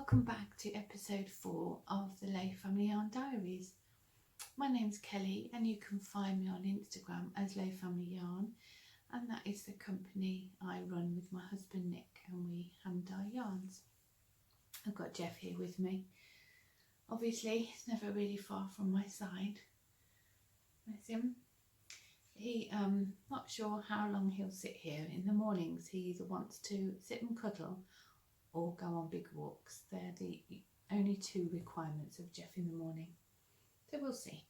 Welcome back to episode 4 of the Layfamilyyarn diaries. My name's Kelly and you can find me on Instagram as Layfamilyyarn, and that is the company I run with my husband Nick, and we hand dye yarns. I've got Geoff here with me. Obviously he's never really far from my side. Bless him. He not sure how long he'll sit here. In the mornings he either wants to sit and cuddle or go on big walks. They're the only two requirements of Geoff in the morning. So we'll see.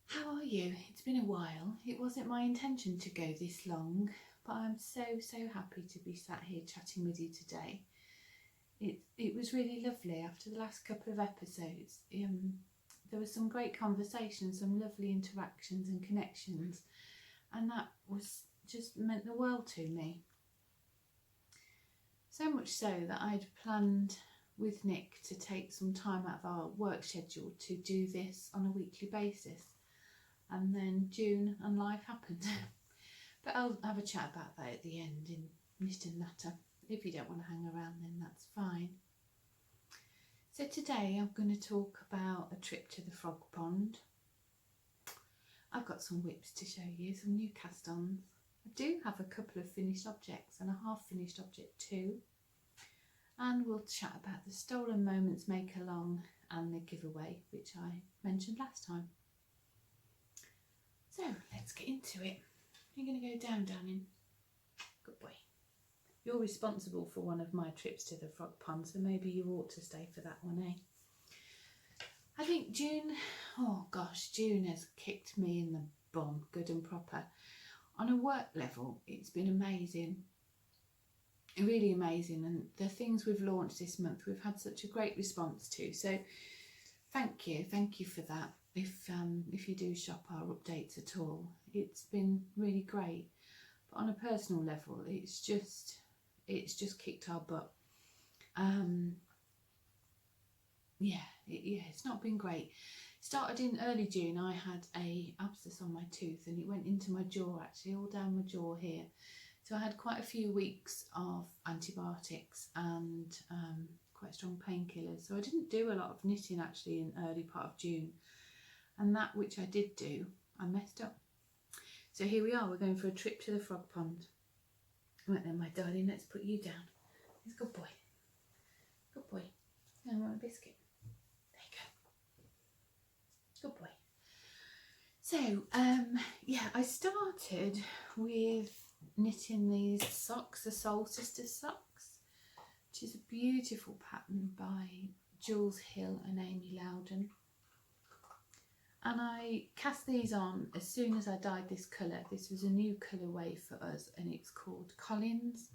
How are you? It's been a while. It wasn't my intention to go this long, but I'm so happy to be sat here chatting with you today. It was really lovely after the last couple of episodes. There was some great conversations, some lovely interactions and connections, and that was just meant the world to me. So much so that I'd planned with Nick to take some time out of our work schedule to do this on a weekly basis, and then June and life happened. But I'll have a chat about that at the end in Knit and Natter. If you don't want to hang around, then that's fine. So today I'm going to talk about a trip to the frog pond. I've got some whips to show you, some new cast-ons. I do have a couple of finished objects and a half-finished object too. And we'll chat about the Stolen Moments Make-Along and the giveaway, which I mentioned last time. So let's get into it. You're going to go down, Danny. Good boy. You're responsible for one of my trips to the frog pond, so maybe you ought to stay for that one, eh? I think June has kicked me in the bum, good and proper. On a work level, it's been amazing, really amazing, and the things we've launched this month we've had such a great response to, so thank you for that. If you do shop our updates at all, it's been really great. But on a personal level, it's just kicked our butt. It's not been great. Started in early June. I had a abscess on my tooth and it went into my jaw, actually all down my jaw here. So I had quite a few weeks of antibiotics and quite strong painkillers. So I didn't do a lot of knitting actually in early part of June. And that which I did do, I messed up. So here we are, we're going for a trip to the frog pond. Right then, my darling, let's put you down. He's a good boy. Good boy. Now I want a biscuit. There you go. Good boy. So, I started with knitting these socks, the Soul Sisters socks, which is a beautiful pattern by Jooles Hill and Amy Lowden. And I cast these on as soon as I dyed this colour. This was a new colourway for us and it's called Collins.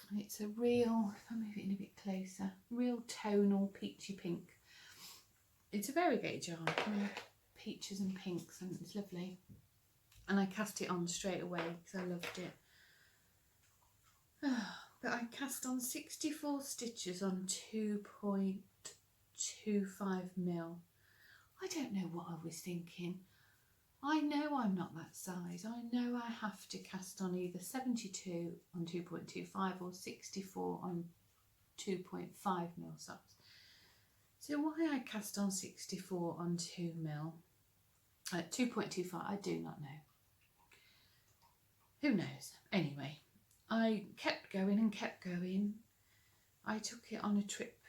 And it's a real, if I move it in a bit closer, real tonal peachy pink. It's a variegated yarn, peaches and pinks, and it's lovely. And I cast it on straight away because I loved it. But I cast on 64 stitches on 2.25 mil. I don't know what I was thinking. I know I'm not that size. I know I have to cast on either 72 on 2.25 or 64 on 2.5 mil socks. So why I cast on 64 on 2 mil, 2.25, I do not know. Who knows? Anyway, I kept going and kept going. I took it on a trip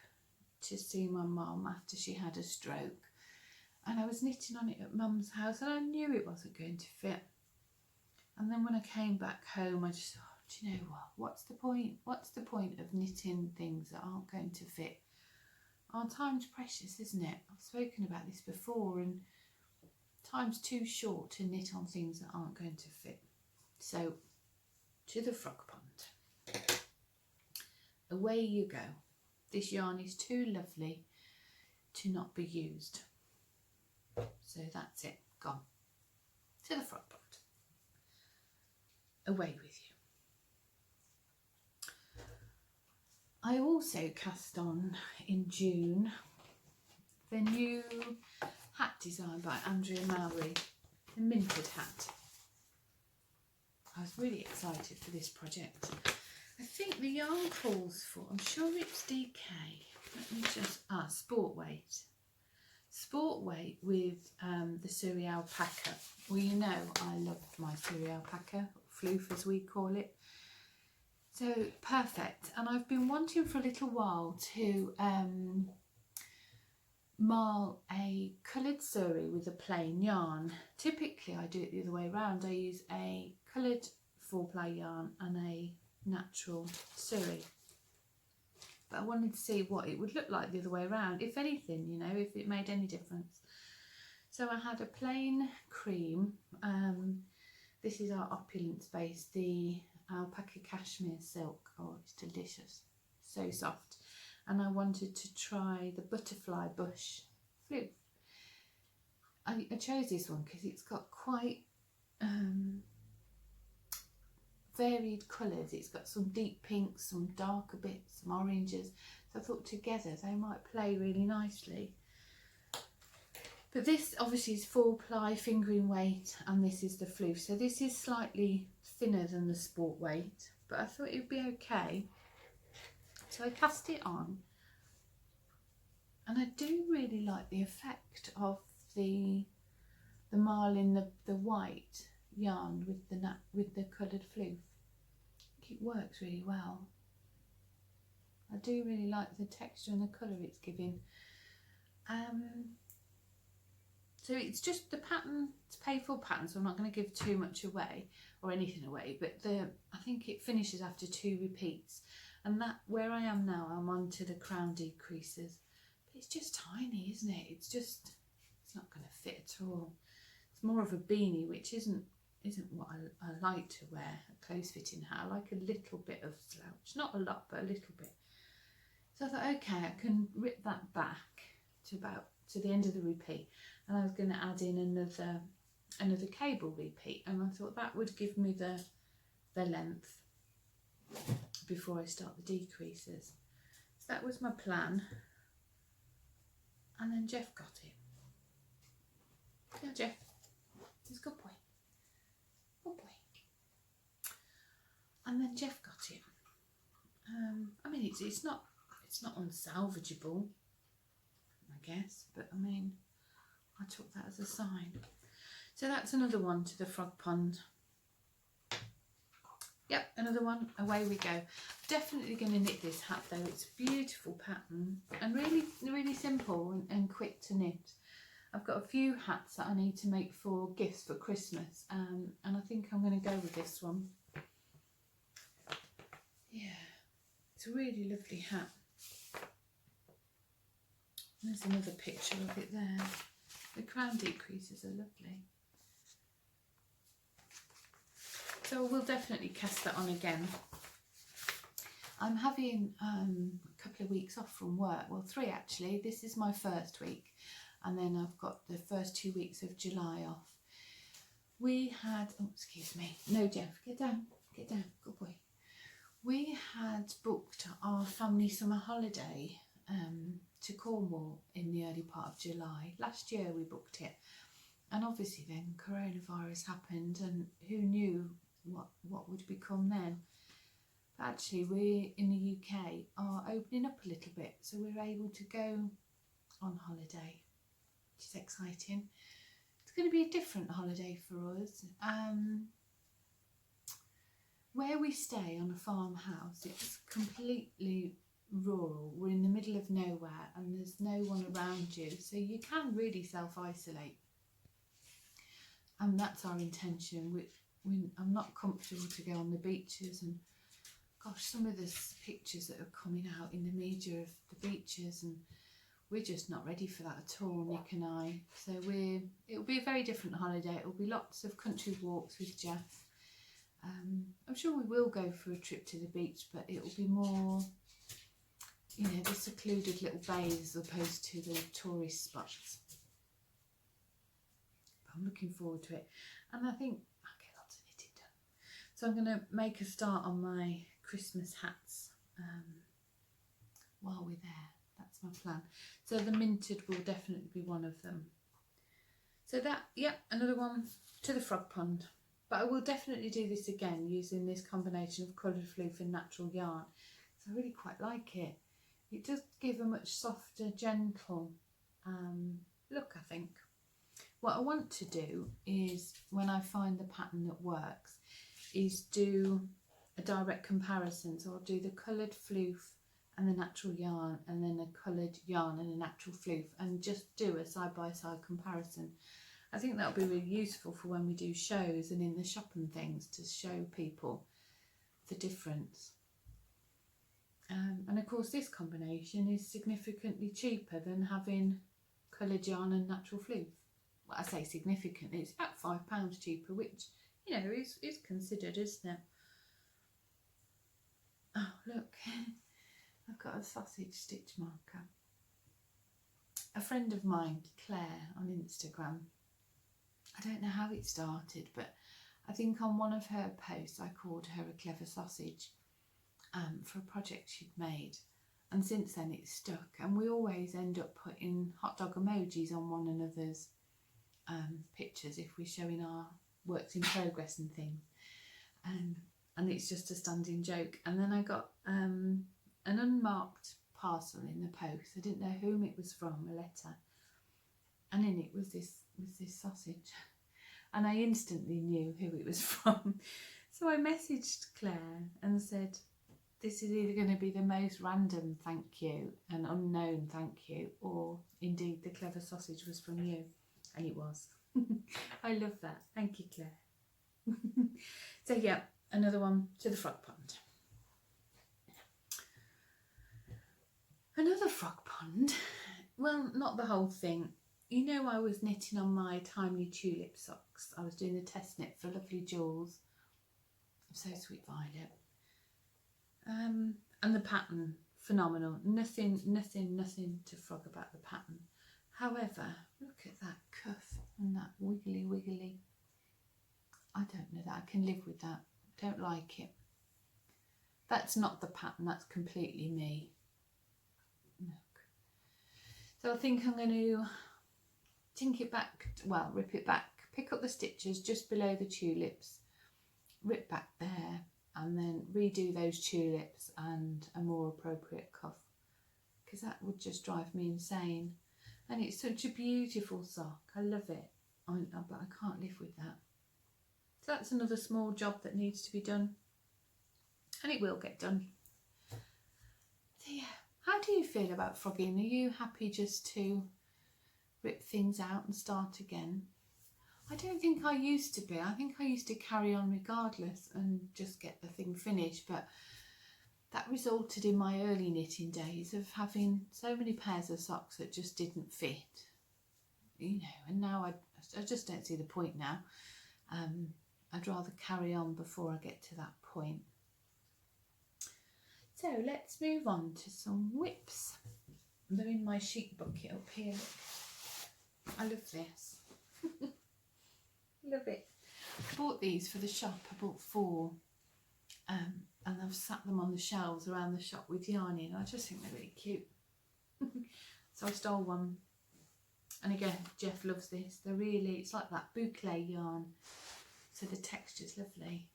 to see my mum after she had a stroke. And I was knitting on it at Mum's house and I knew it wasn't going to fit. And then when I came back home, I just thought, do you know what? What's the point? What's the point of knitting things that aren't going to fit? Our time's precious, isn't it? I've spoken about this before, and time's too short to knit on things that aren't going to fit. So, to the frog pond. Away you go. This yarn is too lovely to not be used. So that's it, gone. To the frog pond. Away with you. I also cast on in June the new hat design by Andrea Mowrey, the minted hat. I was really excited for this project. I think the yarn calls for, I'm sure it's DK. Let me just, sport weight. Sport weight with the Surrey alpaca. Well, you know I love my Surrey alpaca, floof as we call it. So perfect. And I've been wanting for a little while to marl a coloured Surrey with a plain yarn. Typically I do it the other way around. I use a coloured 4-ply yarn and a natural Surrey. But I wanted to see what it would look like the other way around, if anything, you know, if it made any difference. So I had a plain cream. This is our opulence base, the alpaca cashmere silk. Oh, it's delicious, so soft. And I wanted to try the butterfly bush floof. I chose this one because it's got quite varied colours. It's got some deep pinks, some darker bits, some oranges. So I thought together they might play really nicely. But this obviously is 4-ply fingering weight, and this is the floof. So this is slightly thinner than the sport weight, but I thought it would be okay. So I cast it on, and I do really like the effect of the marling the white yarn with the coloured floof. It works really well. I do really like the texture and the colour it's giving. So it's just the pattern, it's a paid-for pattern, so I'm not going to give too much away or anything away, but I think it finishes after 2 repeats, and that where I am now, I'm on to the crown decreases. But it's just tiny, isn't it? It's not going to fit at all. It's more of a beanie, which isn't what I like to wear, a close-fitting hat. I like a little bit of slouch, not a lot, but a little bit. So I thought, okay, I can rip that back to the end of the repeat, and I was going to add in another cable repeat, and I thought that would give me the length before I start the decreases. So that was my plan, and then Geoff got it. Yeah, Geoff, he's a good boy. Good boy. And then Geoff got it. I mean, it's not unsalvageable, I guess, but I mean, I took that as a sign. So that's another one to the frog pond. Yep, another one, away we go. Definitely going to knit this hat though. It's a beautiful pattern and really, really simple and quick to knit. I've got a few hats that I need to make for gifts for Christmas, and I think I'm going to go with this one. Yeah, it's a really lovely hat. There's another picture of it there. The crown decreases are lovely. So we'll definitely cast that on again. I'm having a couple of weeks off from work, well 3 actually. This is my first week, and then I've got the first 2 weeks of July off. We had, oh excuse me, no Geoff, get down, good boy. We had booked our family summer holiday to Cornwall in the early part of July. Last year we booked it, and obviously then coronavirus happened, and who knew what would become then. But actually we in the UK are opening up a little bit, so we're able to go on holiday, which is exciting. It's going to be a different holiday for us. Where we stay on a farmhouse, it's completely rural. We're in the middle of nowhere and there's no one around you, so you can really self-isolate, and that's our intention. I'm not comfortable to go on the beaches, and gosh, some of the pictures that are coming out in the media of the beaches, and we're just not ready for that at all, Nick and I. So it'll be a very different holiday. It'll be lots of country walks with Geoff. I'm sure we will go for a trip to the beach, but it will be more, you know, the secluded little bays as opposed to the tourist spots. But I'm looking forward to it, and I think I'll get lots of knitting done. So I'm going to make a start on my Christmas hats while we're there. That's my plan. So the minted will definitely be one of them. So that, yeah, another one to the frog pond. But I will definitely do this again using this combination of coloured floof and natural yarn. So I really quite like it. It does give a much softer, gentle look, I think. What I want to do is, when I find the pattern that works, is do a direct comparison. So I'll do the coloured floof and the natural yarn, and then a coloured yarn and a natural floof, and just do a side-by-side comparison. I think that'll be really useful for when we do shows and in the shop and things, to show people the difference. And of course this combination is significantly cheaper than having coloured yarn and natural floof. Well, I say significantly, it's about £5 cheaper, which, you know, is considered, isn't it? Oh, look, I've got a sausage stitch marker. A friend of mine, Claire, on Instagram, I don't know how it started, but I think on one of her posts I called her a clever sausage for a project she'd made, and since then it's stuck, and we always end up putting hot dog emojis on one another's pictures if we're showing our works in progress and things, and it's just a standing joke. And then I got an unmarked parcel in the post. I didn't know whom it was from, a letter, and in it was this sausage, and I instantly knew who it was from. So I messaged Claire and said, this is either going to be the most random thank you, an unknown thank you, or indeed the clever sausage was from you. And it was. I love that. Thank you, Claire. So yeah, another one to the frog pond. Another frog pond. Well, not the whole thing. You know, I was knitting on my timely tulip socks. I was doing the test knit for Lovely Jooles. So Sweet Violet. And the pattern, phenomenal. Nothing to frog about the pattern. However, look at that cuff and that wiggly. I don't know that I can live with that. I don't like it. That's not the pattern, that's completely me. Look. So I think I'm going to tink it back, well, rip it back, pick up the stitches just below the tulips, rip back there, and then redo those tulips and a more appropriate cuff, because that would just drive me insane. And it's such a beautiful sock. I love it. But I can't live with that. So that's another small job that needs to be done. And it will get done. So yeah, how do you feel about frogging? Are you happy just to rip things out and start again? I don't think I used to be. I think I used to carry on regardless and just get the thing finished. But that resulted in my early knitting days of having so many pairs of socks that just didn't fit, you know, and now I just don't see the point now. I'd rather carry on before I get to that point. So let's move on to some whips. They're in my sheet bucket up here. I love this. Love it. I bought these for the shop. I bought 4. And I've sat them on the shelves around the shop with yarn in. I just think they're really cute. So I stole one. And again, Geoff loves this. They're really, it's like that boucle yarn. So the texture's lovely.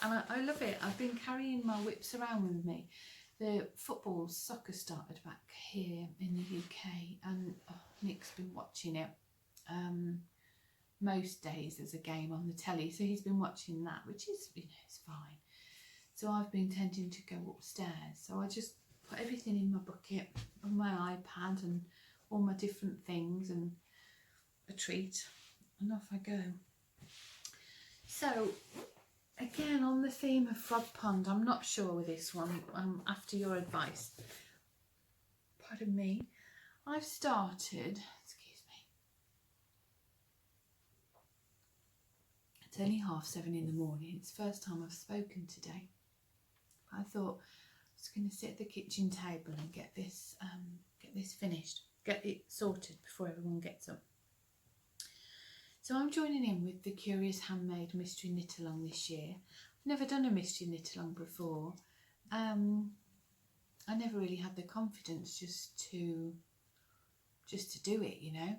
And I love it. I've been carrying my whips around with me. The football soccer started back here in the UK. And Nick's been watching it. Most days there's a game on the telly. So he's been watching that, which is, you know, it's fine. So I've been tending to go upstairs. So I just put everything in my bucket on my iPad and all my different things and a treat, and off I go. So again, on the theme of frog pond, I'm not sure with this one. After your advice, pardon me, I've started, excuse me, it's only 6:30 in the morning. It's the first time I've spoken today. I thought I was going to sit at the kitchen table and get this finished, get it sorted before everyone gets up. So I'm joining in with the Curious Handmade Mystery Knit Along this year. I've never done a mystery knit along before. I never really had the confidence just to do it, you know.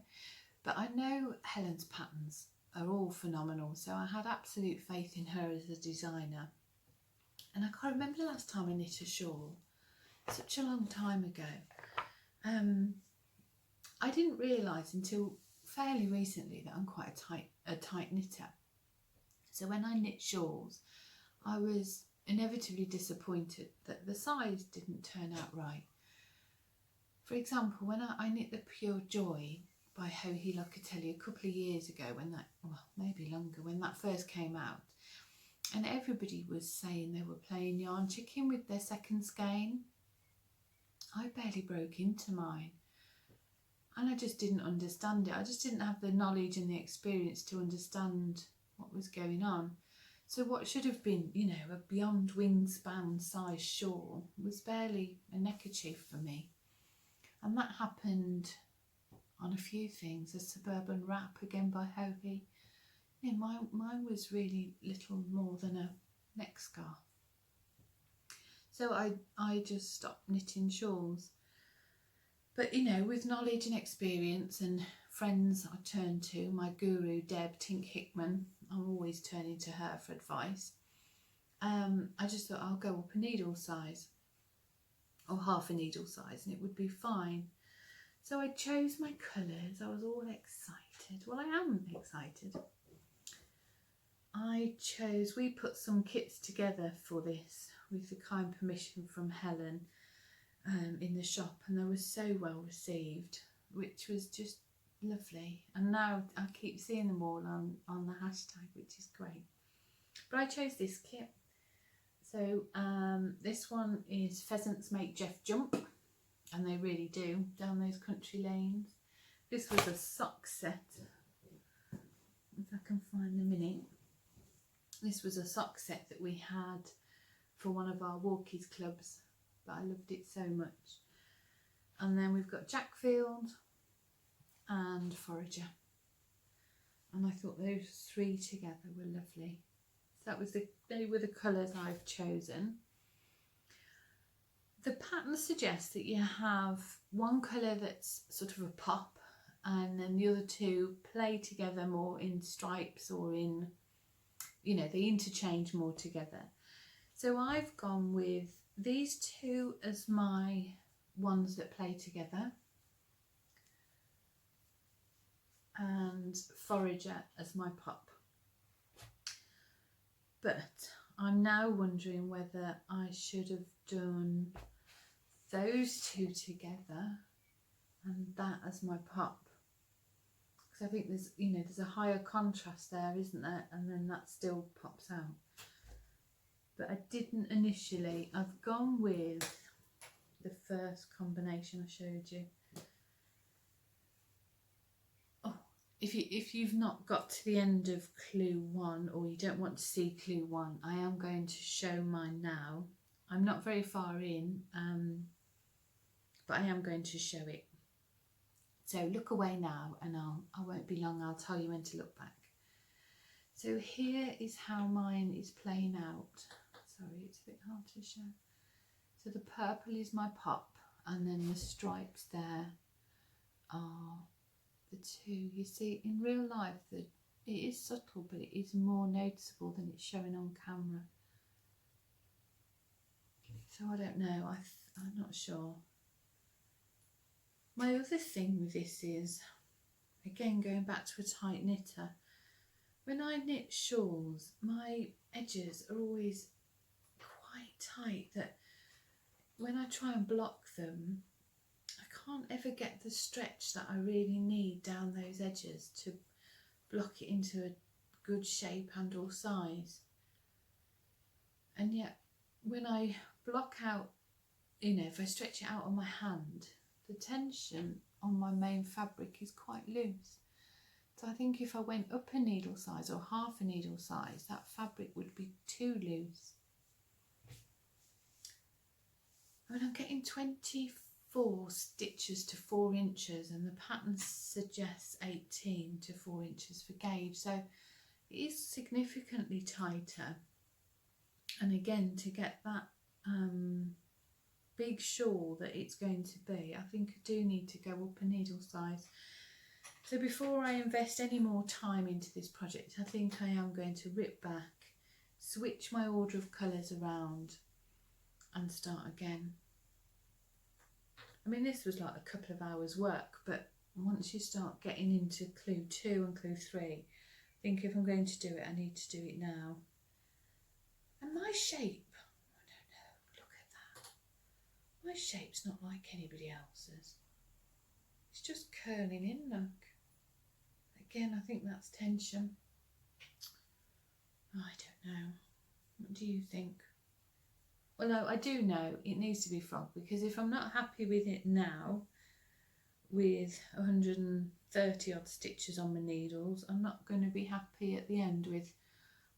But I know Helen's patterns are all phenomenal. So I had absolute faith in her as a designer. And I can't remember the last time I knit a shawl, such a long time ago. I didn't realise until fairly recently that I'm quite a tight knitter. So when I knit shawls, I was inevitably disappointed that the size didn't turn out right. For example, when I knit the Pure Joy by Johi Locatelli a couple of years ago, when that, well, maybe longer, when that first came out, and everybody was saying they were playing yarn chicken with their second skein, I barely broke into mine. And I just didn't understand it. I just didn't have the knowledge and the experience to understand what was going on. So what should have been, you know, a beyond wingspan size shawl was barely a neckerchief for me. And that happened on a few things. A suburban wrap, again by Johi. Yeah, mine was really little more than a neck scarf. So I just stopped knitting shawls. But, you know, with knowledge and experience and friends I turn to, my guru, Deb Tink Hickman, I'm always turning to her for advice. I just thought I'll go up a needle size or half a needle size and it would be fine. So I chose my colours. I was all excited. Well, I am excited. We put some kits together for this with the kind permission from Helen in the shop, and they were so well received, which was just lovely. And now I keep seeing them all on the hashtag, which is great. But I chose this kit. So this one is Pheasants Make Geoff Jump, and they really do, down those country lanes. This was a sock set, if I can find the minute. This was a sock set that we had for one of our walkies clubs, but I loved it so much. And then we've got Jackfield and Forager, and I thought those three together were lovely. So they were the colours I've chosen. The pattern suggests that you have one colour that's sort of a pop, and then the other two play together more in stripes or in, you know, they interchange more together. So I've gone with these two as my ones that play together, and Forager as my pop. But I'm now wondering whether I should have done those two together and that as my pop, because I think there's, you know, there's a higher contrast there, isn't there? And then that still pops out. But I didn't initially. I've gone with the first combination I showed you. Oh, if you've not got to the end of clue 1, or you don't want to see clue 1, I am going to show mine now. I'm not very far in, but I am going to show it. So look away now, and I won't be long. I'll tell you when to look back. So here is how mine is playing out. Sorry, it's a bit hard to show. So the purple is my pop, and then the stripes there are the two. You see, in real life, it is subtle, but it is more noticeable than it's showing on camera. So I don't know, I'm not sure. My other thing with this is, again, going back to a tight knitter, when I knit shawls, my edges are always quite tight, that when I try and block them, I can't ever get the stretch that I really need down those edges to block it into a good shape and or size. And yet when I block out, you know, if I stretch it out on my hand, the tension on my main fabric is quite loose. So I think if I went up a needle size or half a needle size, that fabric would be too loose. I mean, I'm getting 24 stitches to 4 inches, and the pattern suggests 18 to 4 inches for gauge, so it is significantly tighter. And again, to get that big shawl that it's going to be, I think I do need to go up a needle size. So before I invest any more time into this project, I think I am going to rip back, switch my order of colours around and start again. I mean, this was like a couple of hours work, but once you start getting into clue 2 and clue 3, I think if I'm going to do it, I need to do it now. And my shape, I don't know, look at that. My shape's not like anybody else's. It's just curling in, look. Again, I think that's tension. I don't know. What do you think? Well, no, I do know it needs to be frog, because if I'm not happy with it now, with 130 odd stitches on my needles, I'm not going to be happy at the end with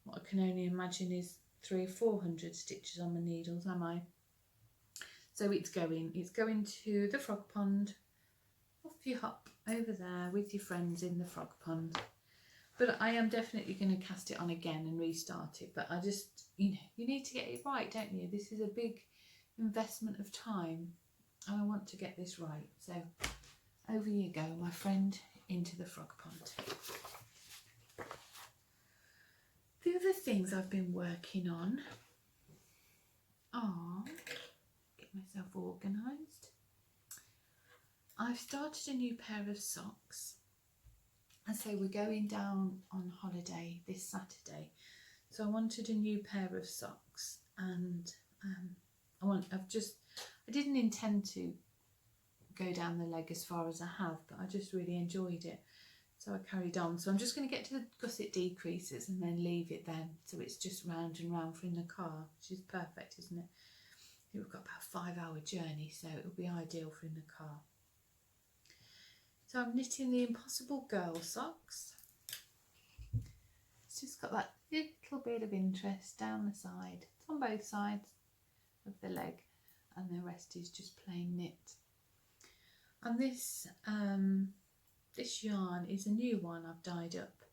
what I can only imagine is 300 or 400 stitches on my needles, am I? So it's going to the frog pond. Off you hop over there with your friends in the frog pond. But I am definitely going to cast it on again and restart it. But I just, you know, you need to get it right, don't you? This is a big investment of time and I want to get this right. So over you go, my friend, into the frog pond. The other things I've been working on are, get myself organised. I've started a new pair of socks. And so we're going down on holiday this Saturday. So I wanted a new pair of socks, and I didn't intend to go down the leg as far as I have, but I just really enjoyed it. So I carried on. So I'm just going to get to the gusset decreases and then leave it then. So it's just round and round for in the car, which is perfect, isn't it? I think we've got about a 5-hour journey, so it'll be ideal for in the car. So I'm knitting the Impossible Girl socks. It's just got that little bit of interest down the side. It's on both sides of the leg, and the rest is just plain knit. And this this yarn is a new one I've dyed up.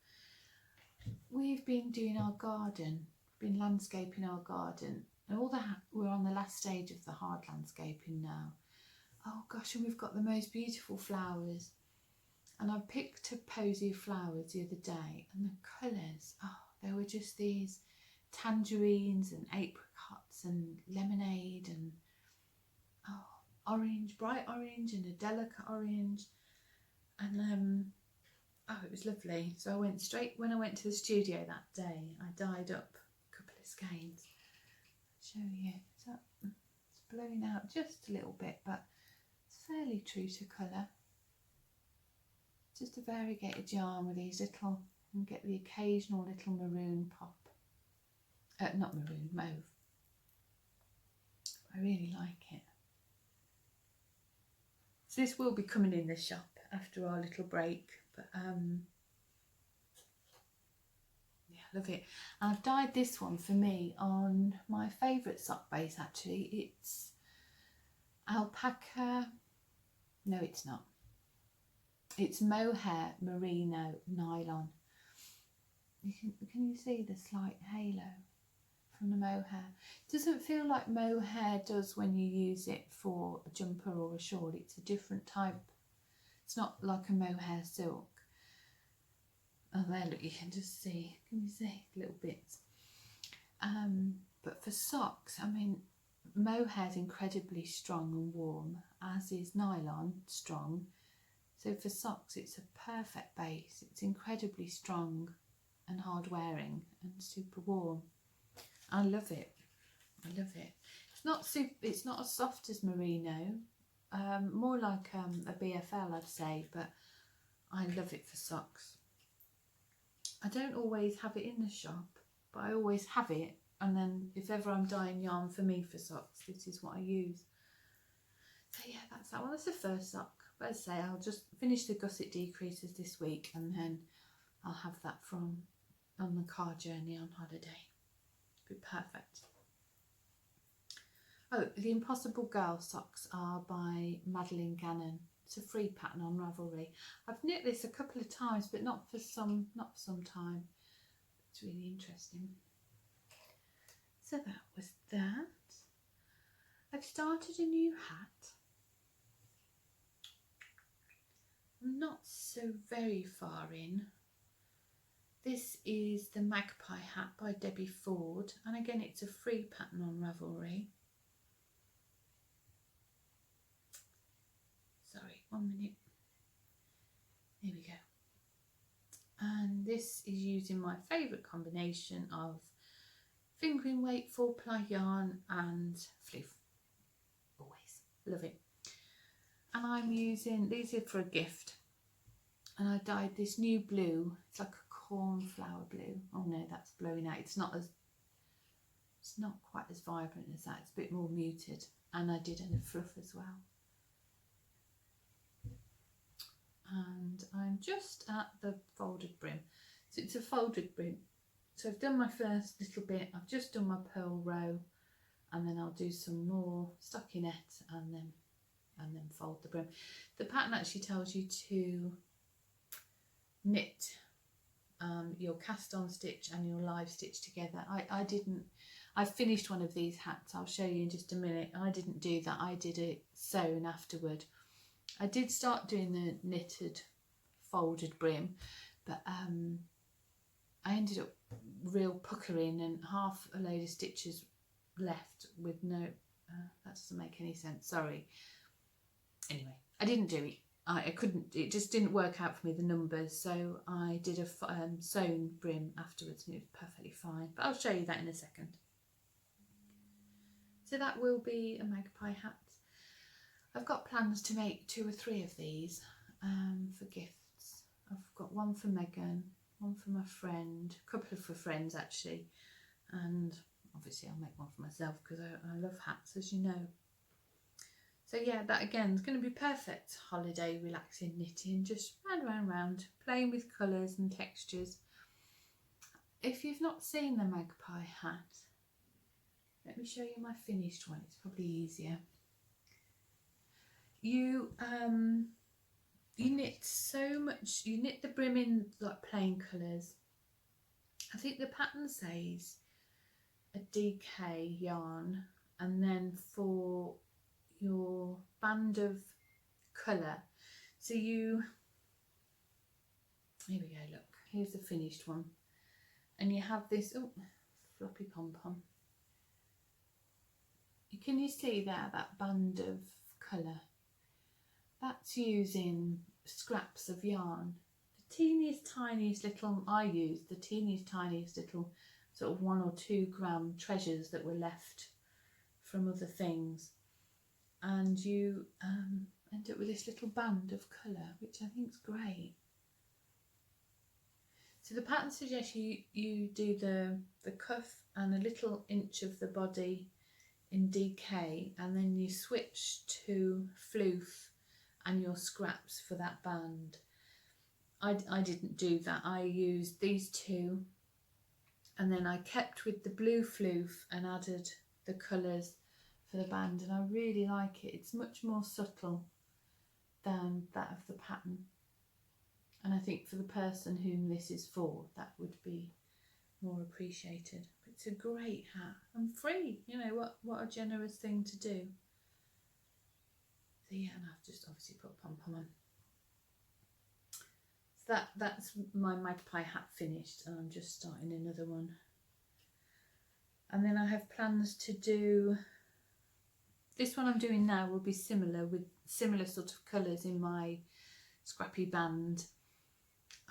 We've been doing our garden, been landscaping our garden, and we're on the last stage of the hard landscaping now. Oh gosh, and we've got the most beautiful flowers. And I picked a posy of flowers the other day, and the colours, oh, there were just these tangerines and apricots and lemonade and orange, bright orange and a delicate orange, and oh, it was lovely. So I went straight, when I went to the studio that day, I dyed up a couple of skeins. I'll show you. So it's blowing out just a little bit, but it's fairly true to colour. Just a variegated yarn with these little, and get the occasional little maroon pop. Not maroon, mauve. I really like it. So this will be coming in the shop after our little break, but yeah, love it. And I've dyed this one for me on my favourite sock base actually. It's alpaca, no it's not. It's mohair merino nylon. Can you see the slight halo from the mohair? It doesn't feel like mohair does when you use it for a jumper or a shawl. It's a different type. It's not like a mohair silk. Oh, there, look, you can just see. Can you see little bits? But for socks, I mean, mohair is incredibly strong and warm, as is nylon strong. So for socks, it's a perfect base. It's incredibly strong and hard wearing and super warm. I love it. I love it. It's not as soft as merino. More like a BFL, I'd say, but I love it for socks. I don't always have it in the shop, but I always have it. And then if ever I'm dyeing yarn for me for socks, this is what I use. So yeah, that's that one. That's the first sock. But as I say, I'll just finish the gusset decreases this week, and then I'll have that from on the car journey on holiday. Be perfect. Oh, the Impossible Girl socks are by Madeline Gannon. It's a free pattern on Ravelry. I've knit this a couple of times, but not for some time. It's really interesting. So that was that. I've started a new hat. not so very far in. This is the Magpie hat by Debbie Ford, and again it's a free pattern on Ravelry. Sorry, 1 minute. Here we go. And this is using my favourite combination of fingering weight, 4-ply yarn and floof. Always love it. And I'm using, these are for a gift, and I dyed this new blue. It's like a cornflower blue. Oh no, that's blowing out. It's not quite as vibrant as that. It's a bit more muted, and I did in a fluff as well. And I'm just at the folded brim. So it's a folded brim. So I've done my first little bit. I've just done my pearl row, and then I'll do some more stockinette and then fold the brim. The pattern actually tells you to knit your cast on stitch and your live stitch together. I finished one of these hats. I'll show you in just a minute. I didn't do that. I did it sewn afterward. I did start doing the knitted folded brim, but I ended up real puckering and half a load of stitches left with no, that doesn't make any sense, sorry. Anyway, I didn't do it. I couldn't, it just didn't work out for me, the numbers, so I did a sewn brim afterwards and it was perfectly fine, but I'll show you that in a second. So that will be a Magpie hat. I've got plans to make 2 or 3 of these for gifts. I've got one for Megan, one for my friend, a couple for friends actually, and obviously I'll make one for myself because I love hats, as you know. So yeah, that again is going to be perfect holiday relaxing knitting, just round, playing with colours and textures. If you've not seen the Magpie hat, let me show you my finished one, it's probably easier. You knit so much, you knit the brim in like plain colours. I think the pattern says a DK yarn, and then for your band of colour, so you, here we go, look, here's the finished one, and you have this, oh, floppy pom-pom. Can you see there, that band of colour? That's using scraps of yarn. The teeniest, tiniest little, I used the teeniest, tiniest little sort of 1 or 2 gram treasures that were left from other things. And you end up with this little band of colour, which I think is great. So the pattern suggests you do the cuff and a little inch of the body in DK, and then you switch to floof and your scraps for that band. I didn't do that. I used these 2, and then I kept with the blue floof and added the colours for the band, and I really like it. It's much more subtle than that of the pattern, and I think for the person whom this is for, that would be more appreciated. It's a great hat and free, you know, what a generous thing to do. So yeah, and I've just obviously put pom-pom on. So that's my Magpie hat finished, and I'm just starting another one. And then I have plans to do, this one I'm doing now will be similar, with similar sort of colours in my scrappy band.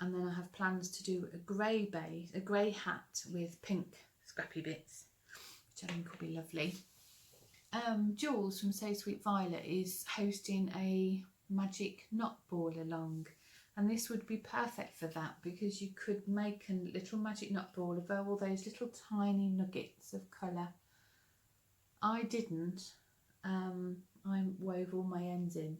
And then I have plans to do a grey base, a grey hat with pink scrappy bits, which I think will be lovely. Jules from So Sweet Violet is hosting a magic knot ball along, and this would be perfect for that, because you could make a little magic knot ball of all those little tiny nuggets of colour. I didn't, I wove all my ends in,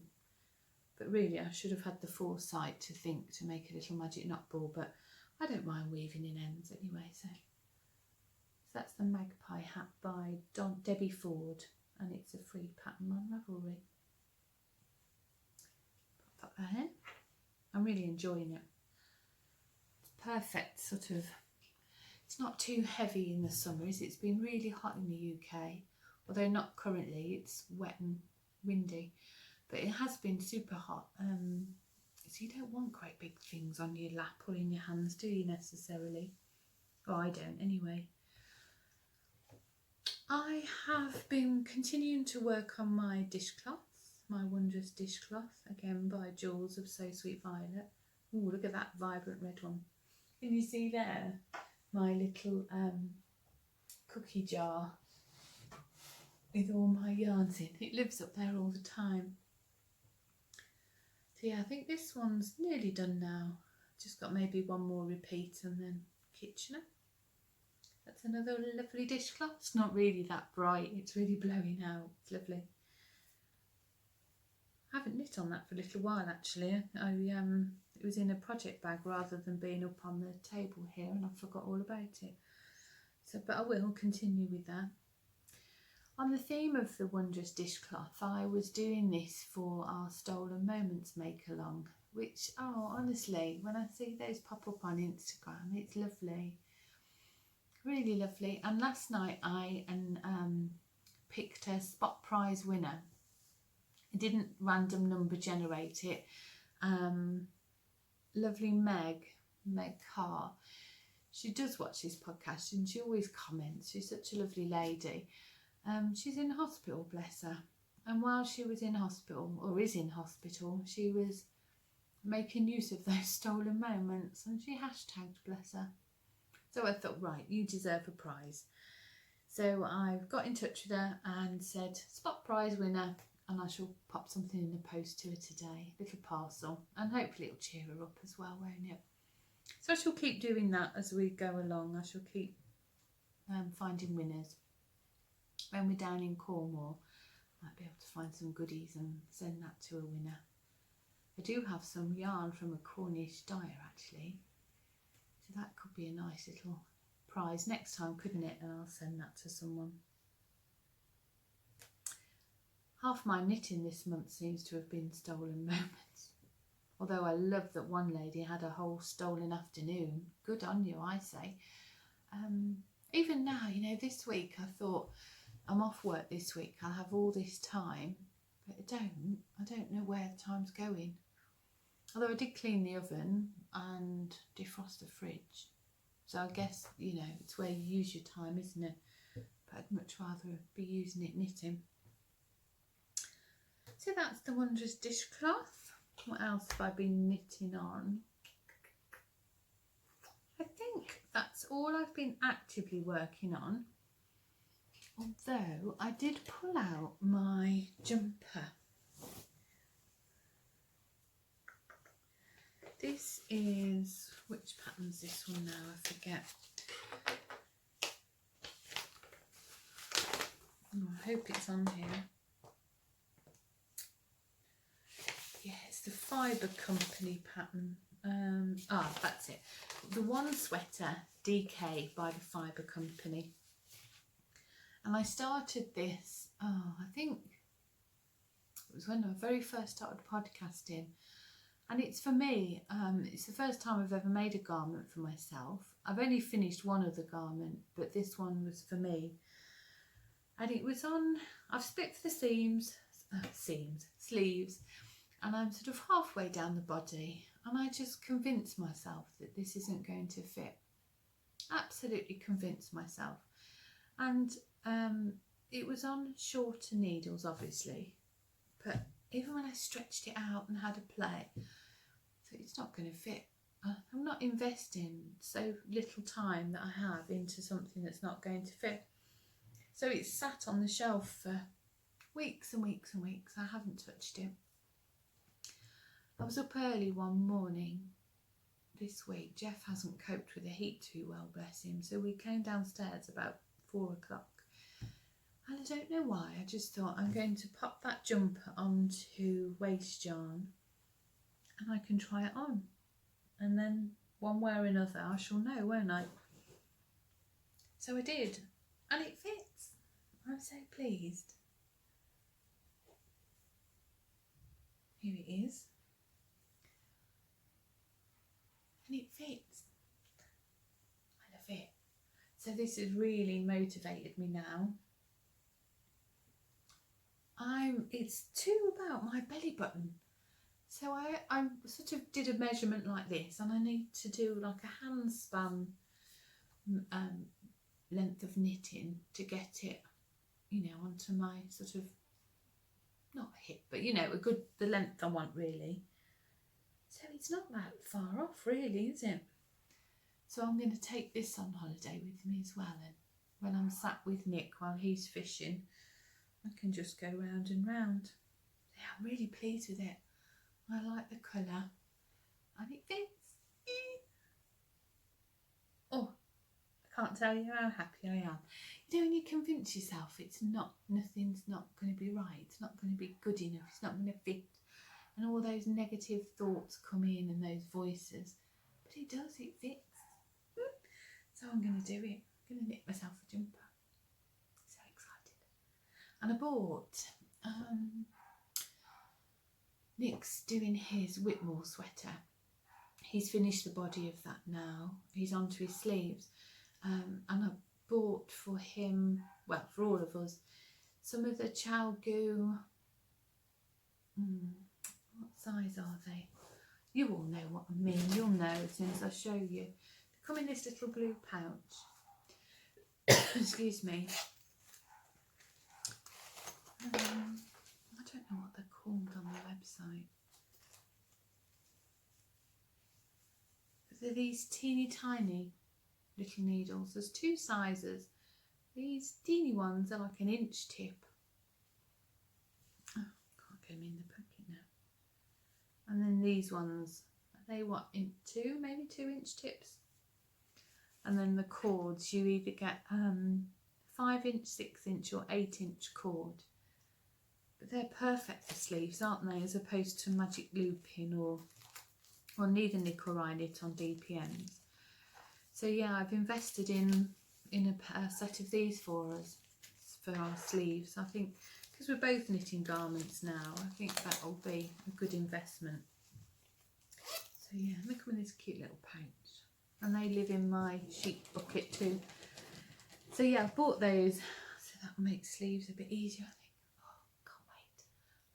but really I should have had the foresight to think to make a little magic knot ball, but I don't mind weaving in ends anyway. So that's the Magpie hat by Debbie Ford, and it's a free pattern on Ravelry. Pop that in. I'm really enjoying it. It's perfect sort of, it's not too heavy in the summer, is it? It's been really hot in the UK, although not currently, it's wet and windy, but it has been super hot. So you don't want great big things on your lap or in your hands, do you, necessarily? Oh, I don't anyway. I have been continuing to work on my dishcloths, my Wondrous dishcloth, again by Jooles of So Sweet Violet. Oh, look at that vibrant red one. Can you see there my little cookie jar with all my yarns in? It lives up there all the time. So yeah, I think this one's nearly done now. Just got maybe one more repeat and then Kitchener. That's another lovely dishcloth. It's not really that bright, it's really blowing out. It's lovely. I haven't knit on that for a little while actually. It was in a project bag rather than being up on the table here, and I forgot all about it. So, but I will continue with that. On the theme of the Wondrous dishcloth, I was doing this for our Stolen Moments make-along, which, oh, honestly, when I see those pop up on Instagram, it's lovely. Really lovely. And last night I picked a spot prize winner. I didn't random number generate it. Lovely Meg Carr. She does watch this podcast and she always comments. She's such a lovely lady. She's in hospital, bless her. And while she was in hospital, or is in hospital, she was making use of those stolen moments, and she hashtagged, bless her. So I thought, right, you deserve a prize. So I got in touch with her and said, spot prize winner, and I shall pop something in the post to her today, a little parcel, and hopefully it'll cheer her up as well, won't it? So I shall keep doing that as we go along. I shall keep finding winners. When we're down in Cornwall, I might be able to find some goodies and send that to a winner. I do have some yarn from a Cornish dyer actually, so that could be a nice little prize next time, couldn't it? And I'll send that to someone. Half my knitting this month seems to have been stolen moments. Although I love that one lady had a whole stolen afternoon. Good on you, I say. Even now, you know, this week I thought, I'm off work this week, I'll have all this time, but I don't know where the time's going. Although I did clean the oven and defrost the fridge. So I guess, you know, it's where you use your time, isn't it? But I'd much rather be using it knitting. So that's the Wondrous dishcloth. What else have I been knitting on? I think that's all I've been actively working on. Although I did pull out my jumper. This is, which pattern's this one now? I forget. Oh, I hope it's on here. Yeah, it's the Fibre Company pattern. That's it. The One Sweater DK by the Fibre Company. And I started this, I think it was when I very first started podcasting. And it's for me, it's the first time I've ever made a garment for myself. I've only finished one other garment, but this one was for me. And it was on, I've split the sleeves, and I'm sort of halfway down the body. And I just convinced myself that this isn't going to fit. Absolutely convinced myself. And it was on shorter needles, obviously, but even when I stretched it out and had a play, so it's not going to fit. I'm not investing so little time that I have into something that's not going to fit. So it's sat on the shelf for weeks and weeks and weeks. I haven't touched it. I was up early one morning this week. Geoff hasn't coped with the heat too well, bless him. So we came downstairs about 4 o'clock. And I don't know why, I just thought I'm going to pop that jumper onto waste yarn and I can try it on. And then one way or another I shall know, won't I? So I did, and it fits. I'm so pleased. Here it is. And it fits. I love it. So this has really motivated me now. It's to about my belly button. So I sort of did a measurement like this, and I need to do like a handspan length of knitting to get it, you know, onto my sort of, not hip, but you know, the length I want really. So it's not that far off really, is it? So I'm going to take this on holiday with me as well, and when I'm sat with Nick while he's fishing, I can just go round and round. Yeah, I'm really pleased with it. I like the colour and it fits. Oh, I can't tell you how happy I am. You know, when you convince yourself nothing's not going to be right, it's not going to be good enough, it's not going to fit, and all those negative thoughts come in and those voices, but it does, it fits. So I'm going to do it. I'm going to knit myself a jumper. So excited. And I bought, Nick's doing his Whitmore sweater. He's finished the body of that now. He's onto his sleeves. And I bought for him, well, for all of us, some of the Chalgoo. What size are they? You all know what I mean. You'll know as soon as I show you. They come in this little blue pouch. Excuse me. I don't know what they're called on the website. But they're these teeny tiny little needles. There's two sizes. These teeny ones are like an inch tip. Oh, can't get them in the packet now. And then these ones, are they what, in maybe 2-inch tips? And then the cords, you either get 5-inch, 6-inch or 8-inch cord. But they're perfect for sleeves, aren't they? As opposed to magic looping or neither Nick or I knit on DPNs. So yeah, I've invested in a set of these for us, for our sleeves. I think, because we're both knitting garments now, I think that'll be a good investment. So yeah, they come in this cute little pouch. And they live in my sheep bucket too. So yeah, I bought those, so that will make sleeves a bit easier, I think. Oh, can't wait.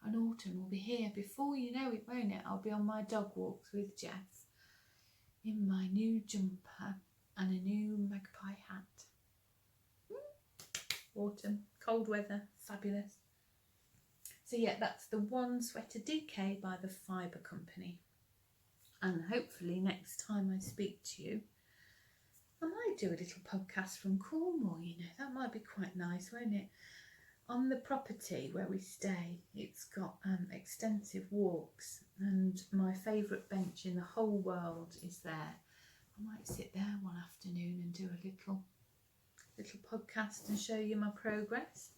And autumn will be here before you know it, won't it? I'll be on my dog walks with Geoff in my new jumper and a new Magpie hat. Autumn, cold weather, fabulous. So yeah, that's the One Sweater DK by the Fibre Company. And hopefully next time I speak to you, I might do a little podcast from Cornwall, you know, that might be quite nice, won't it? On the property where we stay, it's got extensive walks, and my favourite bench in the whole world is there. I might sit there one afternoon and do a little podcast and show you my progress.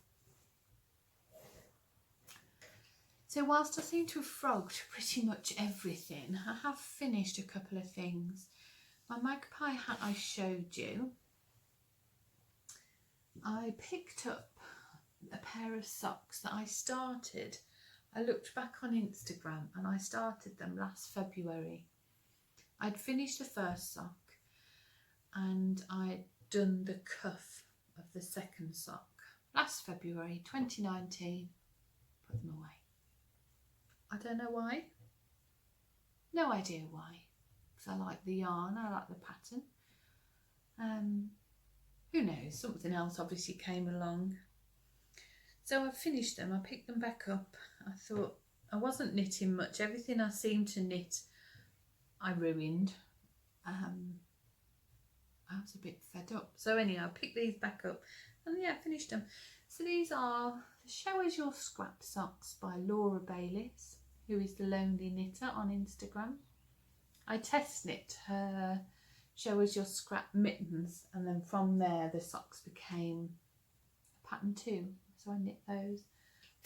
So whilst I seem to have frogged pretty much everything, I have finished a couple of things. My Magpie hat I showed you. I picked up a pair of socks that I started. I looked back on Instagram and I started them last February. I'd finished the first sock and I'd done the cuff of the second sock. Last February 2019, put them away. I don't know why. No idea why. Because I like the yarn, I like the pattern. Who knows, something else obviously came along. So I finished them, I picked them back up. I thought I wasn't knitting much. Everything I seemed to knit, I ruined. I was a bit fed up. So anyhow, I picked these back up and yeah, I finished them. So these are the Show Us Your Scrap Socks by Laura Baylis, who is the Lonely Knitter on Instagram. I test knit her Show Us Your Scrap mittens, and then from there the socks became a pattern too. So I knit those.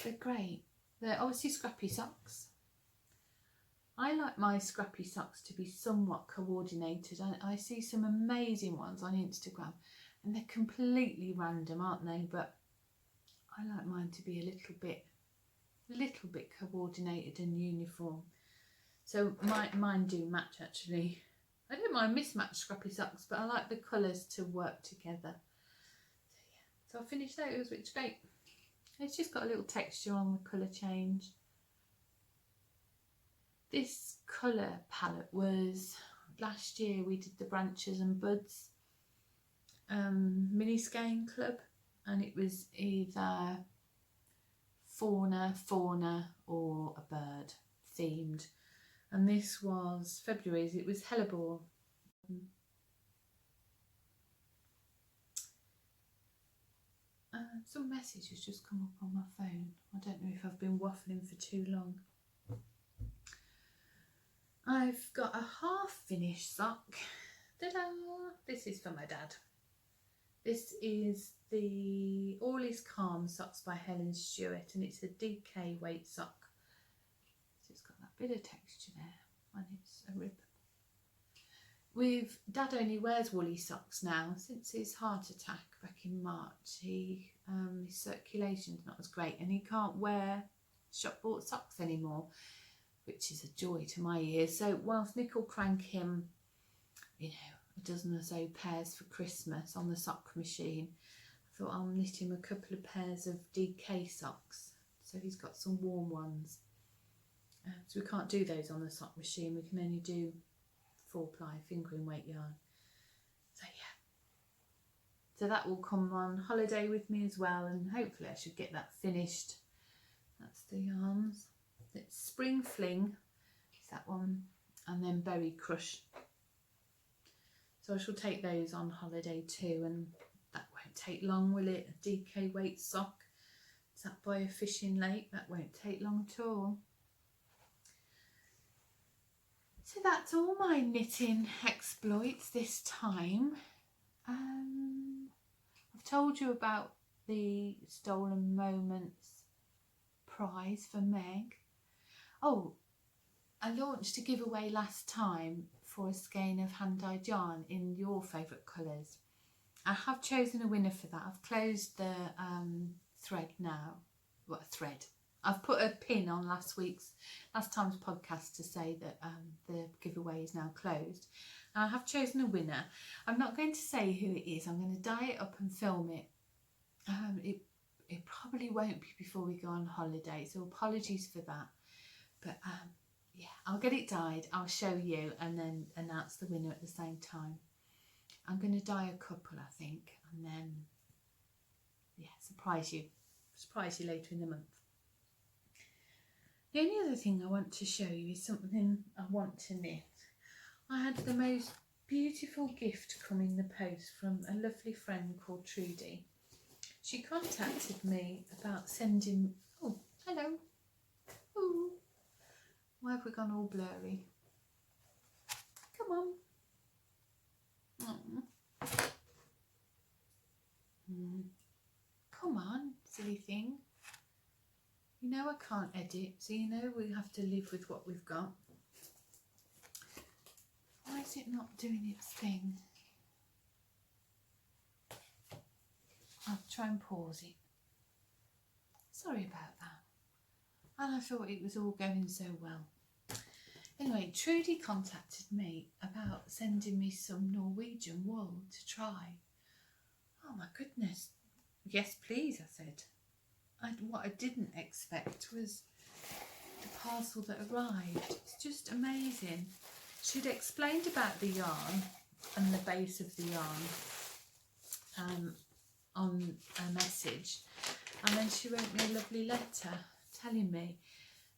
They're great. They're obviously scrappy socks. I like my scrappy socks to be somewhat coordinated. I see some amazing ones on Instagram and they're completely random, aren't they? But I like mine to be a little bit coordinated and uniform. So mine do match actually. I don't mind mismatched scrappy socks, but I like the colours to work together. So yeah, so I finished those, which is great. It's just got a little texture on the colour change. This colour palette was, last year we did the Branches and Buds mini skein club, and it was either fauna or a bird themed, and this was February's. It was hellebore. Some message has just come up on my phone. I don't know if I've been waffling for too long. I've got a half finished sock. Ta-da! This is for my dad. This is the All Is Calm socks by Helen Stewart, and it's a DK weight sock. So it's got that bit of texture there, and it's a rib. Dad only wears woolly socks now since his heart attack back in March. His circulation's not as great, and he can't wear shop bought socks anymore, which is a joy to my ears. So whilst Nick will crank him, you know, a dozen or so pairs for Christmas on the sock machine, I thought I'll knit him a couple of pairs of DK socks, so he's got some warm ones. So we can't do those on the sock machine, we can only do 4-ply fingering weight yarn. So yeah, so that will come on holiday with me as well, and hopefully I should get that finished. That's the yarns. It's Spring Fling, is that one, and then Berry Crush. So I shall take those on holiday too, and that won't take long, will it? A DK weight sock, is that by a fishing lake? That won't take long at all. So that's all my knitting exploits this time. I've told you about the Stolen Moments prize for Meg. Oh, I launched a giveaway last time for a skein of hand-dyed yarn in your favourite colours. I have chosen a winner for that. I've closed the thread now. What a thread. I've put a pin on last time's podcast to say that the giveaway is now closed. And I have chosen a winner. I'm not going to say who it is. I'm going to dye it up and film it. It probably won't be before we go on holiday, so apologies for that. But yeah, I'll get it dyed, I'll show you, and then announce the winner at the same time. I'm going to dye a couple, I think, and then yeah, surprise you later in the month. The only other thing I want to show you is something I want to knit. I had the most beautiful gift come in the post from a lovely friend called Trudy. She contacted me about sending... Oh, hello. Ooh. Why have we gone all blurry? Come on. Come on, silly thing. You know I can't edit, so you know we have to live with what we've got. Why is it not doing its thing? I'll try and pause it. Sorry about that. And I thought it was all going so well. Anyway, Trudy contacted me about sending me some Norwegian wool to try. Oh my goodness. Yes, please, I said. What I didn't expect was the parcel that arrived. It's just amazing. She'd explained about the yarn and the base of the yarn on a message, and then she wrote me a lovely letter telling me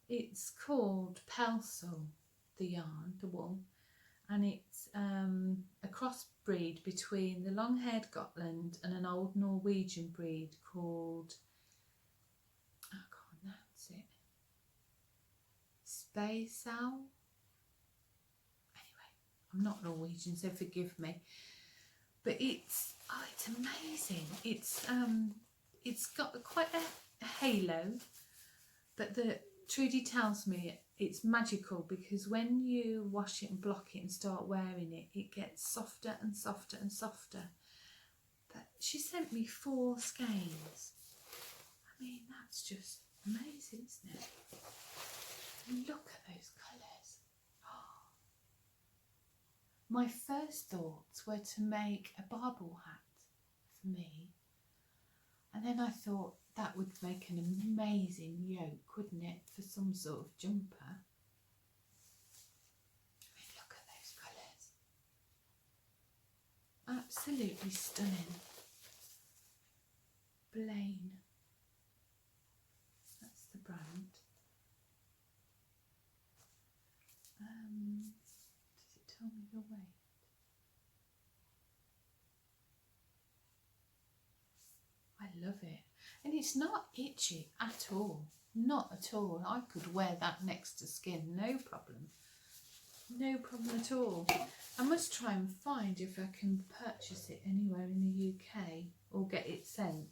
it's called Pelsel, the yarn, the wool, and it's a crossbreed between the long-haired Gotland and an old Norwegian breed called, I can't pronounce it, Speysau. Anyway, I'm not Norwegian, so forgive me. But it's amazing. It's got quite a halo, but Trudy tells me it's magical because when you wash it and block it and start wearing it, it gets softer and softer and softer. But she sent me 4 skeins. I mean, that's just amazing, isn't it? And look at those colours. Oh. My first thoughts were to make a barbel hat for me. And then I thought that would make an amazing yoke, wouldn't it, for some sort of jumper. Absolutely stunning. Blaine. That's the brand. Does it tell me the weight? I love it. And it's not itchy at all. Not at all. I could wear that next to skin, no problem. No problem at all. I must try and find if I can purchase it anywhere in the UK or get it sent,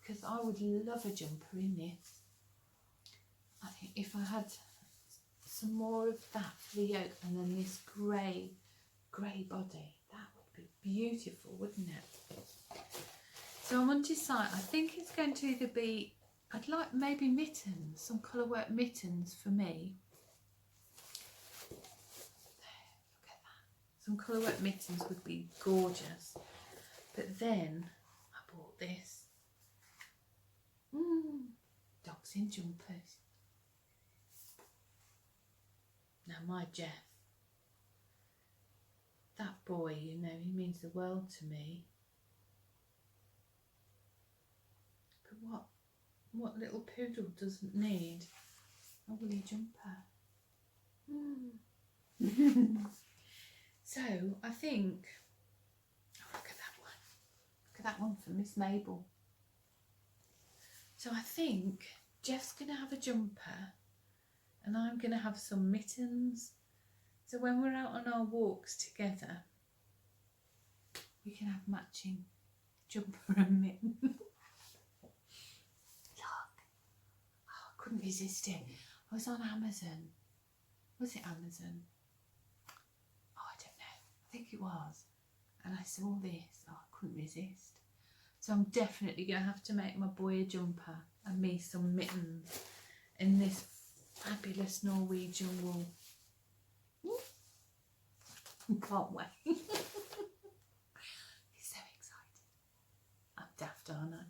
because I would love a jumper in this. I think if I had some more of that for the yoke and then this grey body, that would be beautiful, wouldn't it? So I'm undecided. I think it's going to either be, I'd like maybe mittens, some colour work mittens for me. Look at that. Some colour work mittens would be gorgeous. But then I bought this. Dogs in jumpers. Now my Geoff, that boy, you know, he means the world to me. But what little poodle doesn't need a woolly jumper? So I think, oh, look at that one. Look at that one for Miss Mabel. So I think Geoff's going to have a jumper and I'm going to have some mittens. So when we're out on our walks together, we can have matching jumper and mitten. Look. Oh, I couldn't resist it. I was on Amazon. Was it Amazon? Oh, I don't know. I think it was. And I saw this. Oh, I couldn't resist. So I'm definitely going to have to make my boy a jumper and me some mittens in this fabulous Norwegian wool. Can't wait. He's so excited. I'm daft, aren't I?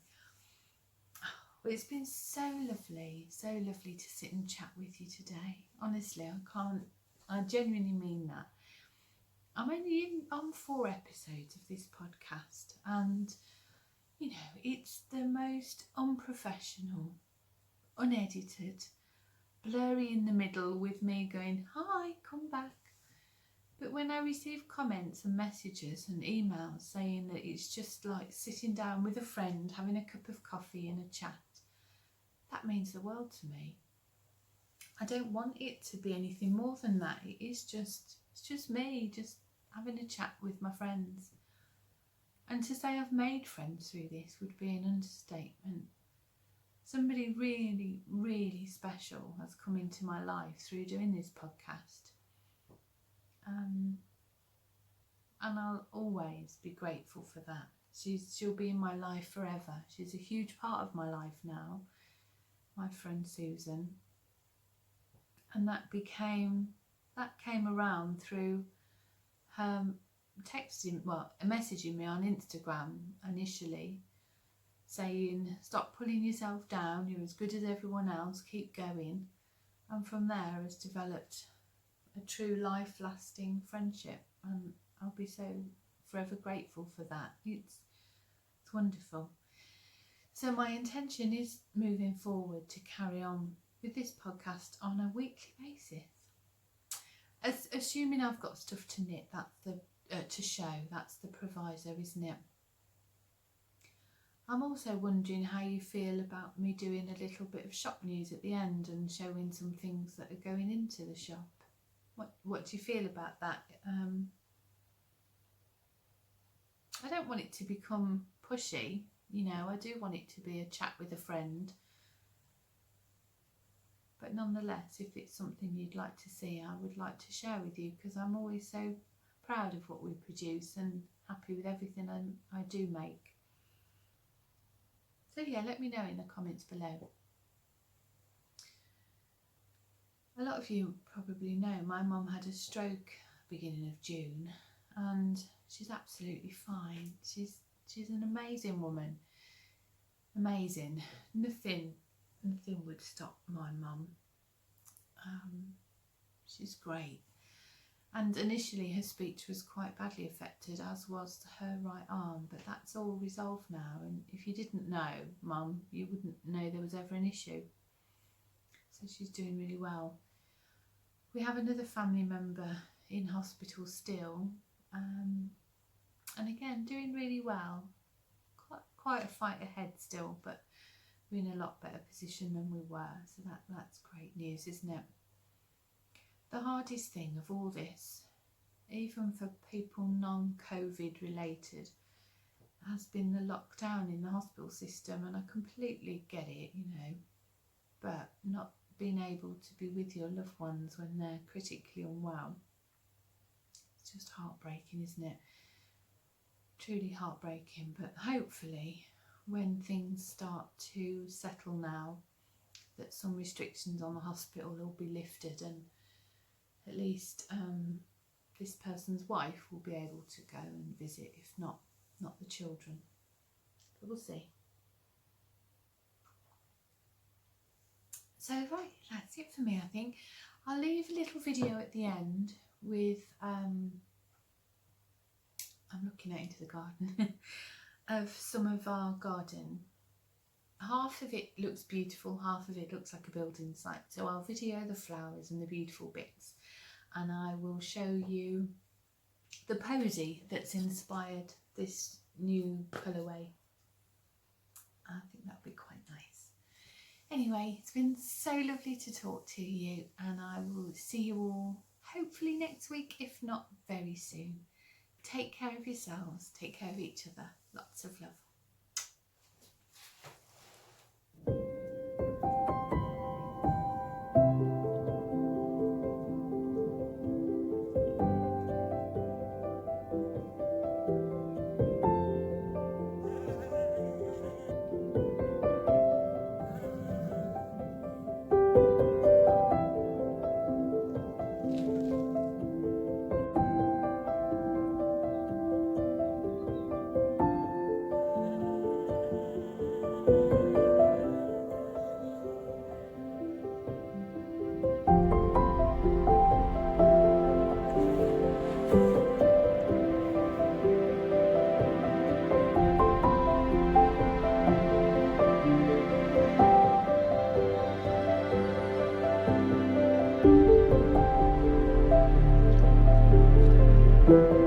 Well, it's been so lovely to sit and chat with you today. Honestly, I genuinely mean that. I'm only on 4 episodes of this podcast, and you know, it's the most unprofessional, unedited, blurry in the middle with me going, hi, come back. But when I receive comments and messages and emails saying that it's just like sitting down with a friend, having a cup of coffee and a chat, that means the world to me. I don't want it to be anything more than that. It's just me, just having a chat with my friends. And to say I've made friends through this would be an understatement. Somebody really, really special has come into my life through doing this podcast. And I'll always be grateful for that. She'll be in my life forever. She's a huge part of my life now, my friend Susan. And that came around through her messaging me on Instagram initially, saying, stop pulling yourself down, you're as good as everyone else, keep going. And from there has developed a true life-lasting friendship, and I'll be so forever grateful for that. It's wonderful. So my intention is moving forward to carry on with this podcast on a weekly basis. Assuming I've got stuff to knit, to show, that's the proviso, isn't it? I'm also wondering how you feel about me doing a little bit of shop news at the end and showing some things that are going into the shop. What do you feel about that? I don't want it to become pushy, you know, I do want it to be a chat with a friend. But nonetheless, if it's something you'd like to see, I would like to share with you, because I'm always so proud of what we produce and happy with everything I do make. So yeah, let me know in the comments below. A lot of you probably know my mum had a stroke beginning of June, and she's absolutely fine. She's an amazing woman. Amazing. Nothing would stop my mum. She's great. And initially her speech was quite badly affected, as was her right arm, but that's all resolved now. And if you didn't know, Mum, you wouldn't know there was ever an issue. So she's doing really well. We have another family member in hospital still, and again doing really well. Quite a fight ahead still, but we're in a lot better position than we were, so that's great news, isn't it? The hardest thing of all this, even for people non-COVID related, has been the lockdown in the hospital system, and I completely get it, you know, but not being able to be with your loved ones when they're critically unwell, it's just heartbreaking, isn't it? Truly heartbreaking. But hopefully when things start to settle now, that some restrictions on the hospital will be lifted, and at least this person's wife will be able to go and visit, if not the children. But we'll see. So right, that's it for me, I think. I'll leave a little video at the end with, I'm looking out into the garden, of some of our garden. Half of it looks beautiful, half of it looks like a building site. So I'll video the flowers and the beautiful bits, and I will show you the posy that's inspired this new colourway. I think that'll be quite nice. Anyway, it's been so lovely to talk to you, and I will see you all hopefully next week, if not very soon. Take care of yourselves, take care of each other. Lots of love. Thank you.